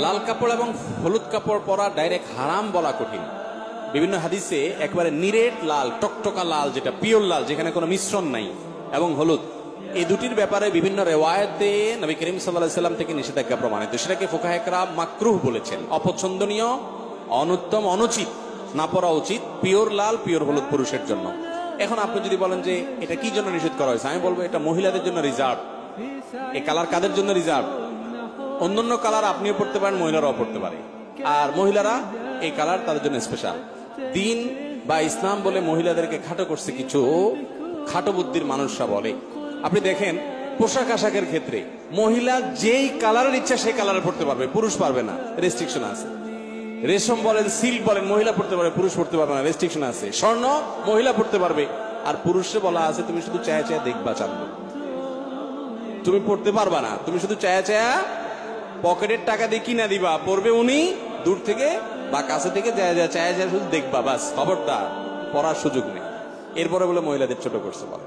লাল কাপড় এবং হলুদ কাপড় পরা ডাইরেক্ট হারাম বলা কঠিন। বিভিন্ন হাদিসে একবারে নিরেট লাল, টকটকা লাল, যেটা পিওর লাল, যেখানে কোনো মিশ্রণ নাই, এবং হলুদ, এই দুটির ব্যাপারে বিভিন্ন রিওয়ায়াতে নবী করিম সাল্লাল্লাহু আলাইহি সাল্লাম থেকে নিষেধাজ্ঞা প্রমাণিত। সেটাকে ফুকাহায়ে কেরাম মাকরুহ বলেছেন, অপছন্দনীয়, অনুত্তম, অনুচিত, না পরা উচিত পিওর লাল, পিওর হলুদ পুরুষের জন্য। এখন আপনি যদি বলেন যে এটা কি জন্য নিষেধ করা হয়েছে, আমি বলবো এটা মহিলাদের জন্য রিজার্ভ। এই কালার কাদের জন্য রিজার্ভ? অন্যান্য কালার আপনিও পড়তে পারেন, মহিলারাও পড়তে পারে, আর মহিলারা এই কালার তাদের জন্য স্পেশাল। দিন বা ইসলাম বলে মহিলাদেরকে খাটো করছে কিছু খাটো বুদ্ধির মানুষরা বলে। আপনি দেখেন পোশাক আশাকের ক্ষেত্রে মহিলা যেই কালারের ইচ্ছা সেই কালারে পড়তে পারবে, পুরুষ পারবে না, রেস্ট্রিকশন আছে। রেশম বলেন, সিল্ক বলেন, মহিলা পড়তে পারবে, পুরুষ পড়তে পারবে না, রেস্ট্রিকশন আছে। স্বর্ণ মহিলা পড়তে পারবে, আর পুরুষে বলা আছে তুমি শুধু চায়া চায়া দেখবা, চাঁদলো তুমি পড়তে পারবা না, তুমি শুধু চায়া চায়া পকেটের টাকা দিয়ে কিনা দিবা, পড়বে উনি দূর থেকে বা কাছে থেকে চায়া চায়া শুধু দেখবা, বাস, খবরদার পড়ার সুযোগ নেই। এরপরে বলে মহিলাদের ছোট করছে বলে।